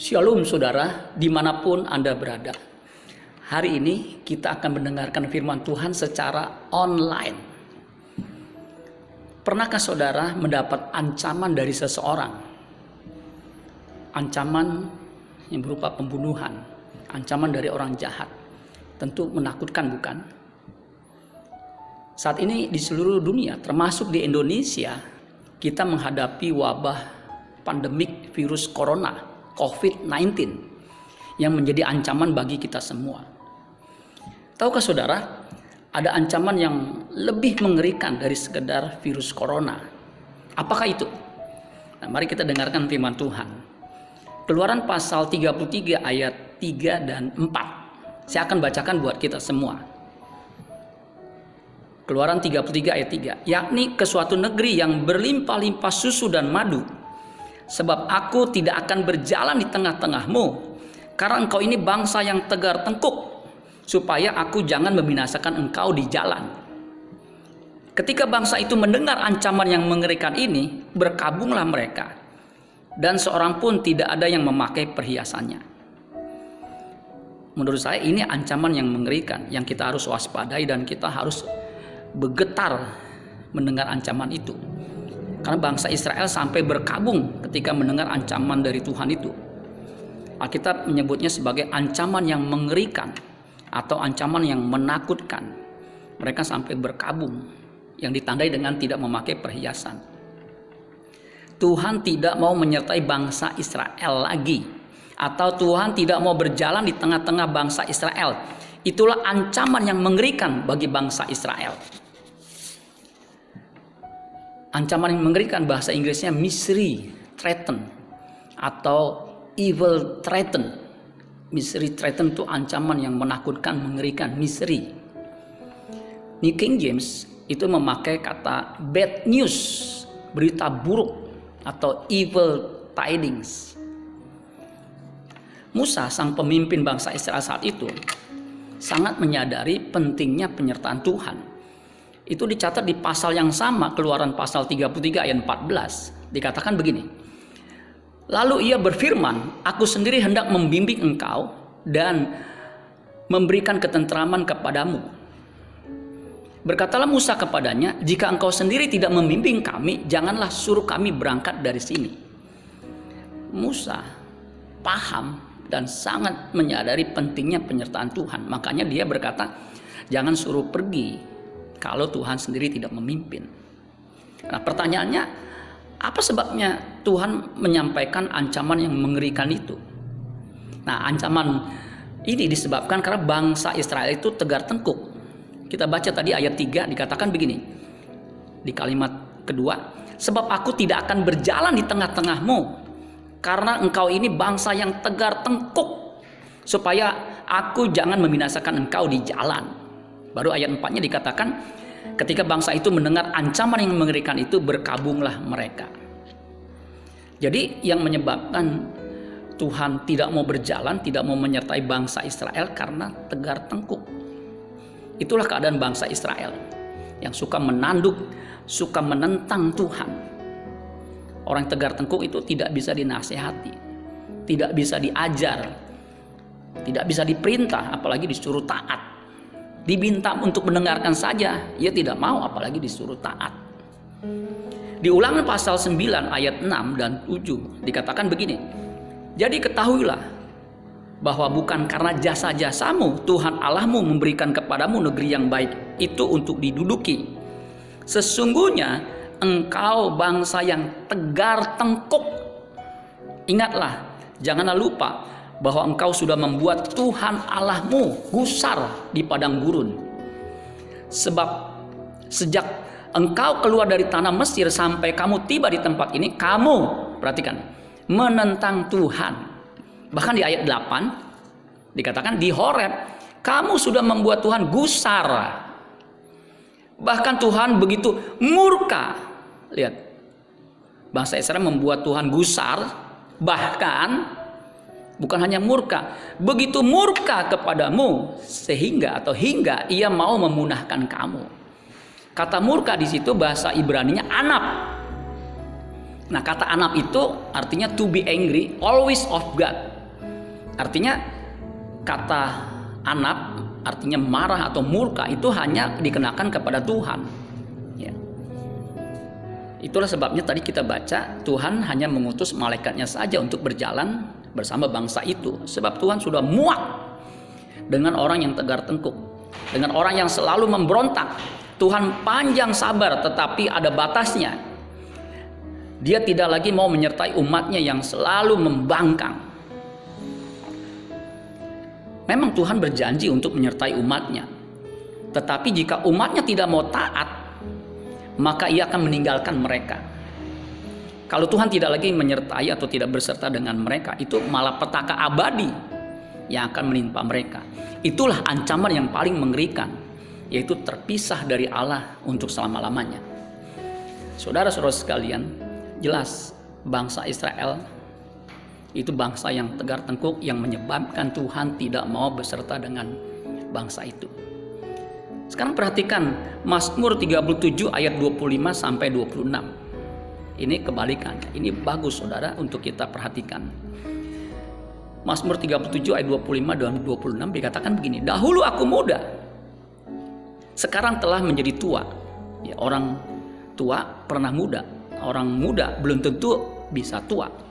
Shalom saudara, dimanapun Anda berada. Hari ini kita akan mendengarkan firman Tuhan secara online. Pernahkah saudara mendapat ancaman dari seseorang? Ancaman yang berupa pembunuhan, ancaman dari orang jahat. Tentu menakutkan, bukan? Saat ini di seluruh dunia, termasuk di Indonesia, kita menghadapi wabah pandemik virus corona COVID-19 yang menjadi ancaman bagi kita semua. Tahukah saudara, ada ancaman yang lebih mengerikan dari sekedar virus corona. Apakah itu? Nah, mari kita dengarkan firman Tuhan. Keluaran pasal 33 ayat 3 dan 4. Saya akan bacakan buat kita semua. Keluaran 33 ayat 3. Yakni ke suatu negeri yang berlimpah-limpah susu dan madu. Sebab aku tidak akan berjalan di tengah-tengahmu, karena engkau ini bangsa yang tegar tengkuk, supaya aku jangan membinasakan engkau di jalan. Ketika bangsa itu mendengar ancaman yang mengerikan ini, berkabunglah mereka, dan seorang pun tidak ada yang memakai perhiasannya. Menurut saya ini ancaman yang mengerikan, yang kita harus waspadai dan kita harus bergetar mendengar ancaman itu. Karena bangsa Israel sampai berkabung ketika mendengar ancaman dari Tuhan itu. Alkitab menyebutnya sebagai ancaman yang mengerikan atau ancaman yang menakutkan. Mereka sampai berkabung, yang ditandai dengan tidak memakai perhiasan. Tuhan tidak mau menyertai bangsa Israel lagi, atau Tuhan tidak mau berjalan di tengah-tengah bangsa Israel. Itulah ancaman yang mengerikan bagi bangsa Israel. Ancaman yang mengerikan, bahasa Inggrisnya misery threaten atau evil threaten. Misery threaten itu ancaman yang menakutkan, mengerikan, misery. New King James itu memakai kata bad news, berita buruk atau evil tidings. Musa, sang pemimpin bangsa Israel saat itu, sangat menyadari pentingnya penyertaan Tuhan. Itu dicatat di pasal yang sama, Keluaran pasal 33 ayat 14. Dikatakan begini. Lalu ia berfirman, aku sendiri hendak membimbing engkau dan memberikan ketenteraman kepadamu. Berkatalah Musa kepadanya, jika engkau sendiri tidak membimbing kami, janganlah suruh kami berangkat dari sini. Musa paham dan sangat menyadari pentingnya penyertaan Tuhan. Makanya dia berkata, jangan suruh pergi kalau Tuhan sendiri tidak memimpin. Nah, pertanyaannya, apa sebabnya Tuhan menyampaikan ancaman yang mengerikan itu? Nah, ancaman ini disebabkan karena bangsa Israel itu tegar tengkuk. Kita baca tadi ayat 3 dikatakan begini. Di kalimat kedua, sebab aku tidak akan berjalan di tengah-tengahmu, karena engkau ini bangsa yang tegar tengkuk, supaya aku jangan membinasakan engkau di jalan. Baru ayat 4-nya dikatakan, ketika bangsa itu mendengar ancaman yang mengerikan itu, berkabunglah mereka. Jadi yang menyebabkan Tuhan tidak mau berjalan, tidak mau menyertai bangsa Israel karena tegar tengkuk. Itulah keadaan bangsa Israel yang suka menanduk, suka menentang Tuhan. Orang tegar tengkuk itu tidak bisa dinasehati, tidak bisa diajar, tidak bisa diperintah, apalagi disuruh taat. Diminta untuk mendengarkan saja, ia tidak mau, apalagi disuruh taat. Di Ulangan pasal 9 ayat 6 dan 7 dikatakan begini. Jadi ketahuilah bahwa bukan karena jasa-jasamu Tuhan Allahmu memberikan kepadamu negeri yang baik itu untuk diduduki. Sesungguhnya engkau bangsa yang tegar tengkuk. Ingatlah, janganlah lupa bahwa engkau sudah membuat Tuhan Allahmu gusar di padang gurun. Sebab sejak engkau keluar dari tanah Mesir sampai kamu tiba di tempat ini, kamu, perhatikan, menentang Tuhan. Bahkan di ayat 8 dikatakan di Horeb, kamu sudah membuat Tuhan gusar. Bahkan Tuhan begitu murka. Lihat, bangsa Israel membuat Tuhan gusar, bahkan bukan hanya murka, begitu murka kepadamu sehingga atau hingga ia mau memunahkan kamu. Kata murka di situ bahasa Ibraninya anap. Nah, kata anap itu artinya to be angry, always of God. Artinya kata anab artinya marah atau murka itu hanya dikenakan kepada Tuhan. Ya. Itulah sebabnya tadi kita baca Tuhan hanya mengutus malaikatnya saja untuk berjalan bersama bangsa itu. Sebab Tuhan sudah muak dengan orang yang tegar tengkuk, dengan orang yang selalu memberontak. Tuhan panjang sabar tetapi ada batasnya. Dia tidak lagi mau menyertai umatnya yang selalu membangkang. Memang Tuhan berjanji untuk menyertai umatnya. Tetapi jika umatnya tidak mau taat, maka ia akan meninggalkan mereka. Kalau Tuhan tidak lagi menyertai atau tidak berserta dengan mereka, itu malah petaka abadi yang akan menimpa mereka. Itulah ancaman yang paling mengerikan, yaitu terpisah dari Allah untuk selama-lamanya. Saudara-saudara sekalian, jelas bangsa Israel itu bangsa yang tegar tengkuk yang menyebabkan Tuhan tidak mau beserta dengan bangsa itu. Sekarang perhatikan Mazmur 37 ayat 25 sampai 26. Ini kebalikannya. Ini bagus saudara untuk kita perhatikan. Mazmur 37 ayat 25 dan 26 dikatakan begini. Dahulu aku muda, sekarang telah menjadi tua. Ya, orang tua pernah muda. Orang muda belum tentu bisa tua.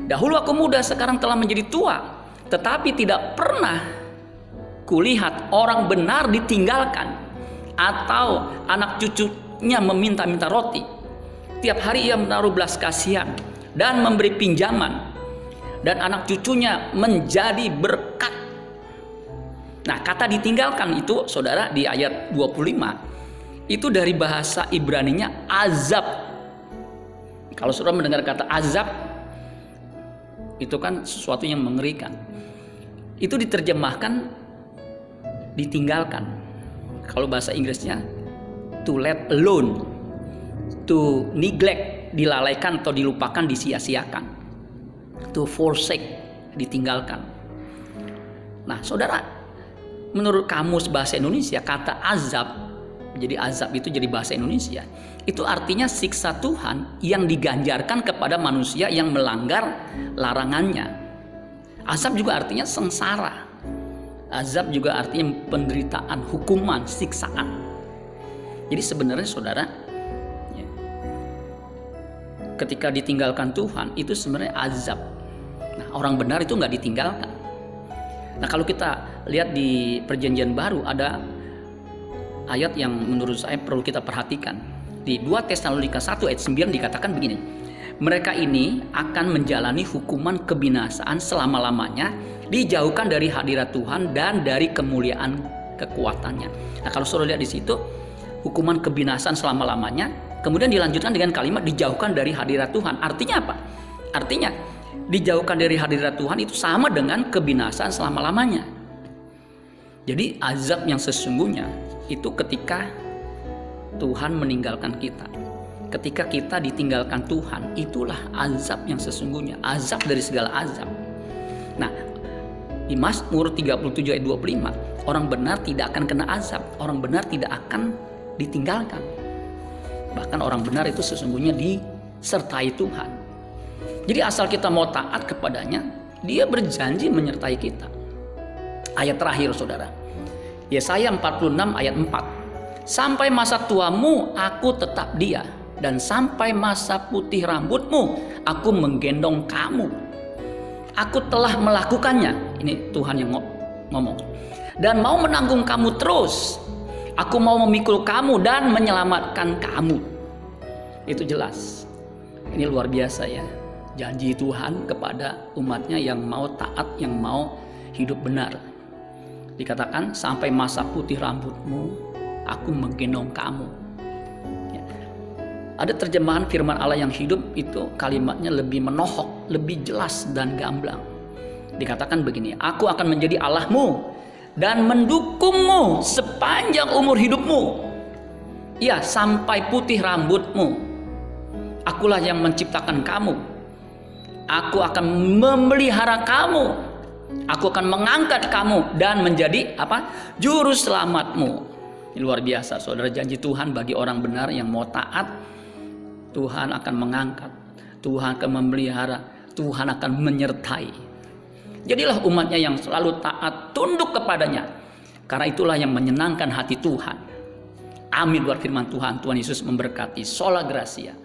Dahulu aku muda, sekarang telah menjadi tua, tetapi tidak pernah kulihat orang benar ditinggalkan atau anak cucunya meminta-minta roti. Tiap hari ia menaruh belas kasihan dan memberi pinjaman, dan anak cucunya menjadi berkat. Nah, kata ditinggalkan itu saudara di ayat 25 itu dari bahasa Ibraninya azab. Kalau saudara mendengar kata azab, itu kan sesuatu yang mengerikan. Itu diterjemahkan ditinggalkan. Kalau bahasa Inggrisnya to let alone, to neglect, dilalaikan atau dilupakan, disia-siakan. To forsake, ditinggalkan. Nah saudara, menurut kamus bahasa Indonesia kata azab, jadi azab itu jadi bahasa Indonesia, itu artinya siksa Tuhan yang diganjarkan kepada manusia yang melanggar larangannya. Azab juga artinya sengsara. Azab juga artinya penderitaan, hukuman, siksaan. Jadi sebenarnya saudara, ya, ketika ditinggalkan Tuhan itu sebenarnya azab. Nah, orang benar itu nggak ditinggalkan. Nah, kalau kita lihat di Perjanjian Baru ada ayat yang menurut saya perlu kita perhatikan. Di 2 Tesalonika 1 ayat 9 dikatakan begini. Mereka ini akan menjalani hukuman kebinasaan selama-lamanya, dijauhkan dari hadirat Tuhan dan dari kemuliaan kekuatannya. Nah, kalau saudara lihat di situ, hukuman kebinasaan selama-lamanya, kemudian dilanjutkan dengan kalimat dijauhkan dari hadirat Tuhan. Artinya apa? Artinya dijauhkan dari hadirat Tuhan itu sama dengan kebinasaan selama-lamanya. Jadi azab yang sesungguhnya itu ketika Tuhan meninggalkan kita. Ketika kita ditinggalkan Tuhan, itulah azab yang sesungguhnya. Azab dari segala azab. Nah, di Mazmur 37 ayat 25, orang benar tidak akan kena azab. Orang benar tidak akan ditinggalkan. Bahkan orang benar itu sesungguhnya disertai Tuhan. Jadi asal kita mau taat kepadanya, dia berjanji menyertai kita. Ayat terakhir saudara, Yesaya 46 ayat 4. Sampai masa tuamu aku tetap dia, dan sampai masa putih rambutmu aku menggendong kamu. Aku telah melakukannya. Ini Tuhan yang ngomong. Dan mau menanggung kamu terus. Aku mau memikul kamu dan menyelamatkan kamu. Itu jelas. Ini luar biasa ya. Janji Tuhan kepada umatnya yang mau taat, yang mau hidup benar. Dikatakan sampai masa putih rambutmu aku menggendong kamu. Ya. Ada terjemahan firman Allah yang hidup itu kalimatnya lebih menohok, lebih jelas dan gamblang. Dikatakan begini, aku akan menjadi Allahmu dan mendukungmu sepanjang umur hidupmu. Ya, sampai putih rambutmu. Akulah yang menciptakan kamu. Aku akan memelihara kamu. Aku akan mengangkat kamu dan menjadi apa? Juru selamatmu. Ini luar biasa, saudara, janji Tuhan bagi orang benar yang mau taat. Tuhan akan mengangkat, Tuhan akan memelihara, Tuhan akan menyertai. Jadilah umatnya yang selalu taat, tunduk kepadanya. Karena itulah yang menyenangkan hati Tuhan. Amin buat firman Tuhan. Tuhan Yesus memberkati. Sola Gracia.